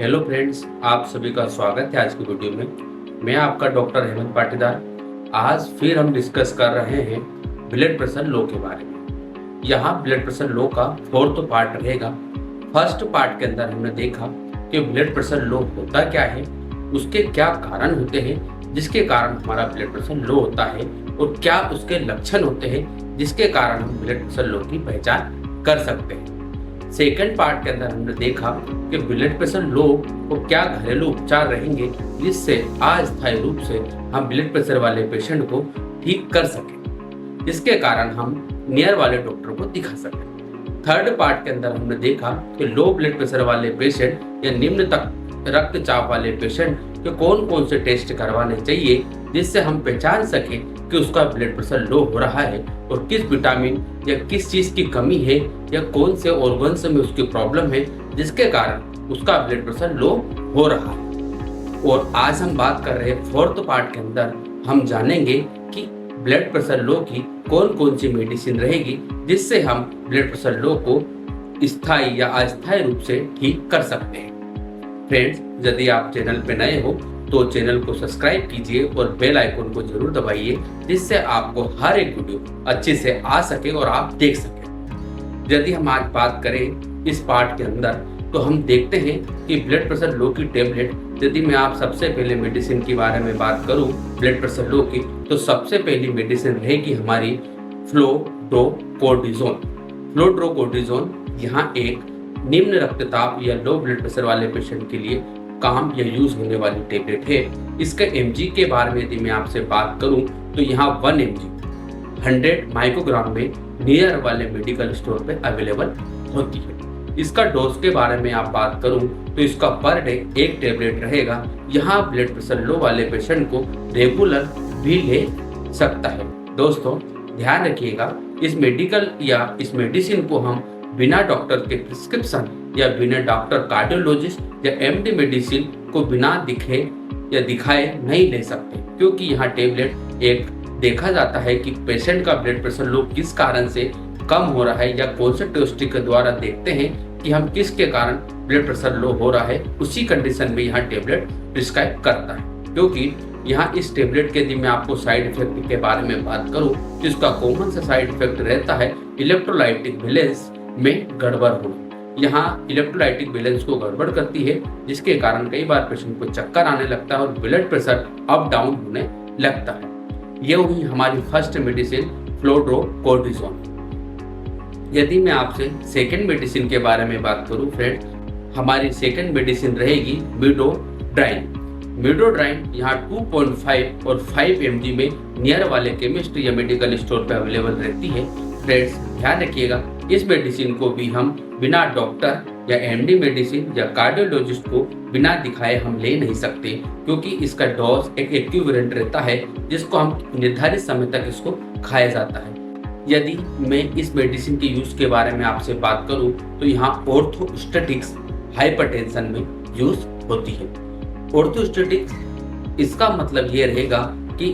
Hello friends, आप सभी का स्वागत है आज की वीडियो में। मैं आपका डॉक्टर हेमंत पाटीदार। आज फिर हम डिस्कस कर रहे हैं ब्लड प्रेशर लो के बारे में। यहाँ ब्लड प्रेशर लो का फोर्थ पार्ट रहेगा। फर्स्ट पार्ट के अंदर हमने देखा कि ब्लड प्रेशर लो होता क्या है, उसके क्या कारण होते हैं जिसके कारण हमारा ब्लड प्रेशर लो होता है, और क्या उसके लक्षण होते हैं जिसके कारण हम ब्लड प्रेशर लो की पहचान कर सकते हैं। सेकंड पार्ट के अंदर हमने देखा कि ब्लड प्रेशर लो को क्या घरेलू उपचार रहेंगे जिससे अस्थायी रूप से हम ब्लड प्रेशर वाले पेशेंट को ठीक कर सकें, जिसके कारण हम नियर वाले डॉक्टर को दिखा सकें। थर्ड पार्ट के अंदर हमने देखा कि लो ब्लड प्रेशर वाले पेशेंट या निम्न तक रक्तचाप वाले पेशेंट के कौन कौन से टेस्ट करवाने चाहिए जिससे हम पहचान सकें कि उसका ब्लड प्रेशर लो हो रहा है और किस विटामिन या किस चीज की कमी है या कौन से ऑर्गन्स में उसकी प्रॉब्लम है जिसके कारण उसका ब्लड प्रेशर लो हो रहा है। और आज हम बात कर रहे हैं फोर्थ पार्ट के अंदर हम जानेंगे कि ब्लड प्रेशर लो की कौन कौन सी मेडिसिन रहेगी जिससे हम ब्लड प्रेशर लो को स्थायी या अस्थायी रूप से ठीक कर सकते हैं। फ्रेंड्स, यदि आप चैनल पे नए हो तो चैनल को सब्सक्राइब कीजिए और बेल आइकन को जरूर दबाइए जिससे आपको हर एक वीडियो अच्छे से आ सके और आप देख सके। यदि हम आज बात करें इस पार्ट के अंदर तो हम देखते हैं कि ब्लड प्रेशर लो की टेबलेट, यदि मैं आप सबसे पहले मेडिसिन के बारे में बात करूं ब्लड प्रेशर लो की, तो सबसे पहली मेडिसिन रहेगी हमारी फ्लोड्रोकोर्टिजोन। फ्लोड्रोकोर्टिजोन यहाँ एक निम्न रक्तचाप या लो ब्लड प्रेशर वाले पेशेंट के लिए काम या यूज होने वाली टेबलेट है। इसके एमजी के बारे में यदि मैं आपसे बात करूं तो यहाँ 1 mg 100 माइक्रोग्राम में नियर वाले मेडिकल स्टोर पे अवेलेबल होती है। इसका डोज के बारे में आप बात करूं तो इसका पर डे 1 टेबलेट रहेगा। यहाँ ब्लड प्रेशर लो वाले पेशेंट को रेगुलर भी ले सकता है। दोस्तों ध्यान रखिएगा, इस मेडिकल या इस मेडिसिन को हम बिना डॉक्टर के प्रिस्क्रिप्शन या बिना डॉक्टर कार्डियोलॉजिस्ट या एमडी मेडिसिन को बिना दिखाए नहीं ले सकते, क्योंकि यहाँ टेबलेट एक देखा जाता है कि पेशेंट का ब्लड प्रेशर लो किस कारण से कम हो रहा है या कौन से टेस्ट के द्वारा देखते हैं कि हम किसके कारण ब्लड प्रेशर लो हो रहा है, उसी कंडीशन में यहाँ टेबलेट प्रिस्क्राइब करता है। क्योंकि यहाँ इस टेबलेट के यदि मैं आपको साइड इफेक्ट के बारे में बात करूँ तो इसका कॉमन सा साइड इफेक्ट रहता है इलेक्ट्रोलाइटिक बैलेंस में गड़बड़ होना। यहाँ इलेक्ट्रोलाइटिक बैलेंस को गड़बड़ करती है जिसके कारण कई बार पेशेंट को चक्कर आने लगता है और ब्लड प्रेशर अप डाउन होने लगता है। ये हुई हमारी फर्स्ट मेडिसिन फ्लोड्रोकोर्टिजोन। यदि मैं आपसे सेकंड मेडिसिन के बारे में बात करूं फ्रेंड, हमारी सेकंड मेडिसिन रहेगी मीडोड्राइन। मीडोड्राइन यहाँ 2.5 और 5 mg में नियर वाले केमिस्ट या मेडिकल स्टोर पर अवेलेबल रहती है। फ्रेंड्स ध्यान रखिएगा, इस मेडिसिन को भी हम बिना डॉक्टर या एमडी मेडिसिन या कार्डियोलॉजिस्ट को बिना दिखाए हम ले नहीं सकते, क्योंकि इसका डोज एक इक्विवेलेंट रहता है जिसको हम निर्धारित समय तक इसको खाया जाता है। यदि मैं इस मेडिसिन के यूज के बारे में आपसे बात करूं तो यहाँ ऑर्थोस्टेटिक्स हाइपरटेंशन में यूज होती है। ऑर्थोस्टेटिक्स इसका मतलब ये रहेगा कि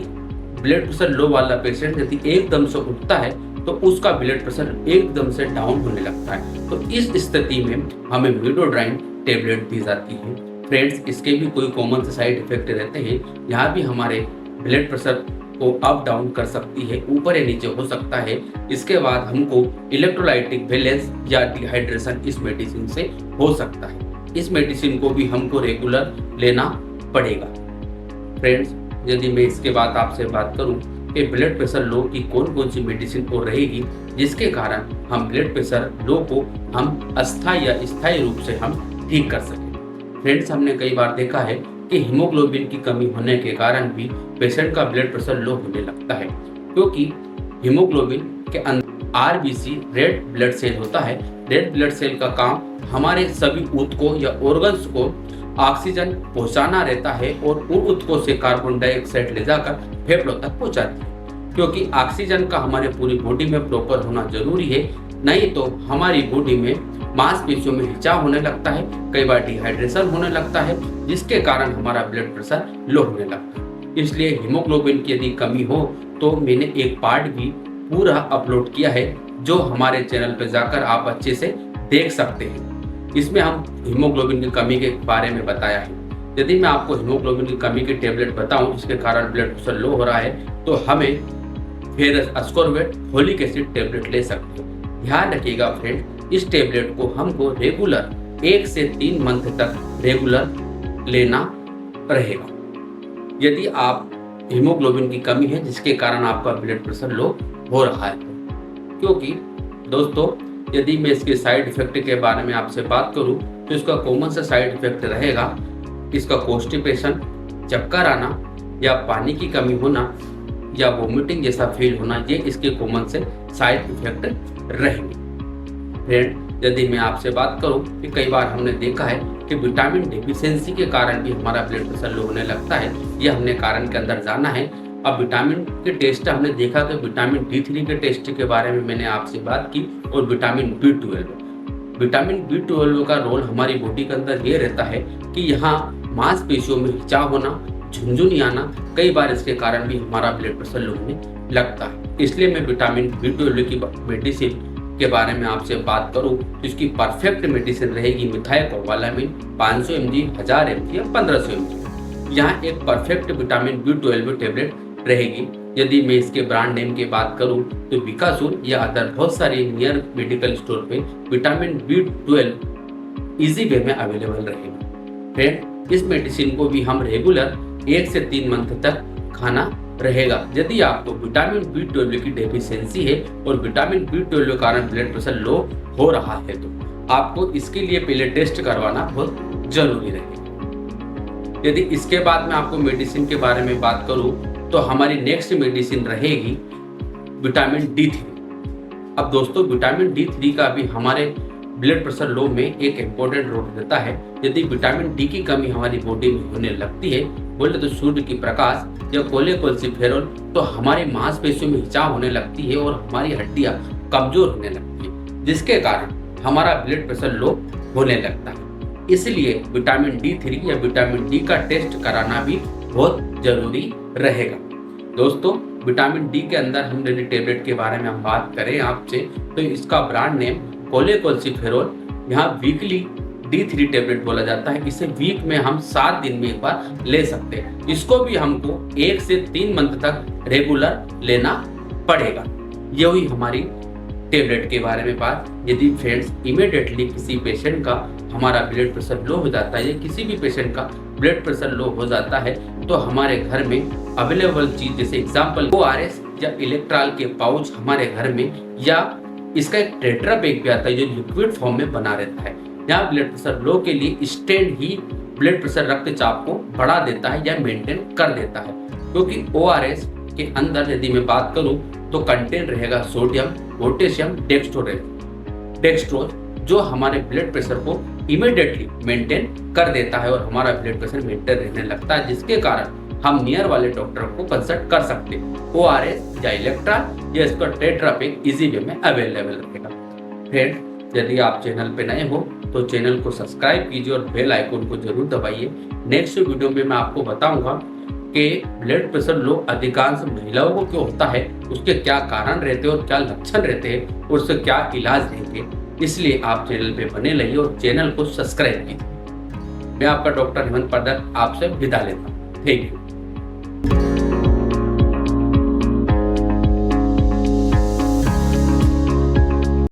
ब्लड प्रेशर लो वाला पेशेंट यदि एकदम से उठता है तो उसका ब्लड प्रेशर एकदम से डाउन होने लगता है, तो इस स्थिति में हमें मीडोड्राइन टेबलेट दी जाती है। फ्रेंड्स, इसके भी कोई कॉमन से साइड इफेक्ट रहते हैं। यहाँ भी हमारे ब्लड प्रेशर को अप डाउन कर सकती है, ऊपर या नीचे हो सकता है। इसके बाद हमको इलेक्ट्रोलाइटिक बैलेंस या डिहाइड्रेशन इस मेडिसिन से हो सकता है। इस मेडिसिन को भी हमको रेगुलर लेना पड़ेगा। फ्रेंड्स, यदि मैं इसके बाद आपसे बात करूं कि ब्लड प्रेशर लो की कौन कौन सी मेडिसिन और रहेगी जिसके कारण हम ब्लड प्रेशर लो को हम अस्थायी या स्थायी रूप से हम ठीक कर सकें। फ्रेंड्स, हमने कई बार देखा है कि हीमोग्लोबिन की कमी होने के कारण भी पेशेंट का ब्लड प्रेशर लो होने लगता है, क्योंकि हीमोग्लोबिन के अंदर आरबीसी रेड ब्लड सेल होता है। रेड ब्लड सेल का काम हमारे सभी ऊतकों या ऑर्गन्स को ऑक्सीजन पहुंचाना रहता है और उन ऊतकों से कार्बन डाइऑक्साइड ले जाकर फेफड़ों तक पहुंचाती है। क्योंकि ऑक्सीजन का हमारे पूरी बॉडी में प्रॉपर होना जरूरी है, नहीं तो हमारी बॉडी में मांसपेशियों में खिंचाव होने लगता है, कई बार डिहाइड्रेशन होने लगता है जिसके कारण हमारा ब्लड प्रेशर लो होने लगता है। इसलिए हीमोग्लोबिन की यदि कमी हो तो मैंने एक पार्ट भी पूरा अपलोड किया है जो हमारे चैनल पर जाकर आप अच्छे से देख सकते हैं। इसमें हम हीमोग्लोबिन की कमी के बारे में बताया है। यदि मैं आपको हीमोग्लोबिन की कमी की टेबलेट बताऊं जिसके कारण ब्लड प्रेशर लो हो रहा है तो हमें फेरस अस्कॉर्बिट फोलिक एसिड टेबलेट ले सकते हैं। ध्यान रखिएगा फ्रेंड, इस टेबलेट को हमको रेगुलर 1 से 3 मंथ तक रेगुलर लेना रहेगा यदि आप हीमोग्लोबिन की कमी है जिसके कारण आपका ब्लड प्रेशर लो हो रहा है। क्योंकि दोस्तों यदि मैं इसके साइड इफेक्ट के बारे में आपसे बात करूं तो इसका कॉमन सा साइड इफेक्ट रहेगा इसका कॉन्स्टिपेशन, चक्कर आना या पानी की कमी होना या वोमिटिंग जैसा फील होना, ये इसके कॉमन से साइड इफेक्ट रहेंगे। फ्रेंड यदि मैं आपसे बात करूं कि कई बार हमने देखा है कि विटामिन डिफिशियंसी के कारण भी हमारा ब्लड प्रेशर लो होने लगता है, यह हमने कारण के अंदर जाना है। अब विटामिन के टेस्ट हमने देखा कि विटामिन D3 के टेस्ट के बारे में मैंने आपसे बात की और विटामिन B12। विटामिन B12 का रोल हमारी बॉडी के अंदर ये रहता है कि यहाँ मांसपेशियों में खिंचाव होना, झुनझुनी आना, कई बार इसके कारण भी हमारा ब्लड प्रेशर लो होने लगता है। इसलिए मैं विटामिन B12 की मेडिसिन के बारे में आपसे बात करूं तो इसकी परफेक्ट मेडिसिन रहेगी मिथाइलकोबालामिन 500 mg, 1000 mg या 1500 mg। यहाँ एक परफेक्ट विटामिन B12 टेबलेट रहेगी। यदि मैं इसके ब्रांड नेम की बात करूं तो विकासुर या अदर बहुत सारे नियर मेडिकल स्टोर पे विटामिन B12 इजी वे में अवेलेबल रहेगा। फ्रेंड इस मेडिसिन को भी हम रेगुलर 1 से 3 मंथ तक खाना रहेगा। यदि आपको विटामिन B12 की डेफिशिएंसी है और विटामिन B12 के कारण ब्लड प्रेशर लो हो रहा है तो आपको इसके लिए पहले टेस्ट करवाना बहुत जरूरी रहेगा। यदि इसके बाद मैं आपको मेडिसिन के बारे में बात करूं तो हमारी नेक्स्ट मेडिसिन रहेगी विटामिन D3। अब दोस्तों विटामिन D3 का भी हमारे ब्लड प्रेशर लो में एक इम्पोर्टेंट रोल रहता है। यदि विटामिन डी की कमी हमारी बॉडी में होने लगती है, बोले तो सूर्य की प्रकाश या कोलेकोल्सिफेरॉल, तो हमारी मांसपेशियों में खिंचाव होने लगती है और हमारी हड्डियां कमजोर होने लगती है जिसके कारण हमारा ब्लड प्रेशर लो होने लगता है। इसलिए विटामिन D3 या विटामिन डी का टेस्ट कराना भी बहुत जरूरी रहेगा। दोस्तों विटामिन डी के अंदर हम यदि टेबलेट के बारे में हम बात करें आपसे तो इसका ब्रांड नेम कोलेकोल्सिफेरॉल, यहाँ वीकली D3 टेबलेट बोला जाता है। इसे वीक में हम 7 दिन में एक बार ले सकते हैं। इसको भी हमको 1 से 3 मंथ तक रेगुलर लेना पड़ेगा। ये हुई हमारी टेबलेट के बारे में बात। यदि फ्रेंड्स इमीडिएटली किसी पेशेंट का हमारा ब्लड प्रेशर लो हो जाता है या किसी भी पेशेंट का ब्लड प्रेशर लो हो जाता है तो हमारे घर में अवेलेबल चीज जैसे एग्जाम्पल ORS या इलेक्ट्रॉल के पाउच हमारे घर में, या इसका एक टेट्रा पैक भी आता है जो लिक्विड फॉर्म में बना रहता है। यहाँ ब्लड प्रेशर लो के लिए स्टेंट ही ब्लड प्रेशर रक्तचाप को बढ़ा देता है या मेंटेन कर देता है। क्योंकि ORS के अंदर यदि मैं बात करूं तो कंटेन रहेगा सोडियम, पोटेशियम, डेक्सट्रोज जो हमारे ब्लड प्रेशर को इमीडिएटली मेंटेन कर देता है और हमारा ब्लड प्रेशर मेंटेन रहने लगता है, जिसके कारण हम नियर वाले डॉक्टर को कंसल्ट कर सकते हैं। ORS या इलेक्ट्रॉल या इसका टेट्रा पैक इजी वे में अवेलेबल रहेगा। फ्रेंड यदि आप चैनल पे नए हो तो चैनल को सब्सक्राइब कीजिए और बेल आइकन को जरूर दबाइए। नेक्स्ट वीडियो में मैं आपको बताऊंगा कि ब्लड प्रेशर लो अधिकांश महिलाओं को क्यों होता है, उसके क्या कारण रहते हैं और क्या लक्षण रहते हैं और उससे क्या इलाज रहेंगे। इसलिए आप चैनल पे बने रहिए और चैनल को सब्सक्राइब कीजिए। मैं आपका डॉक्टर हेमंत पाठक आपसे विदा लेता हूँ। Thank you.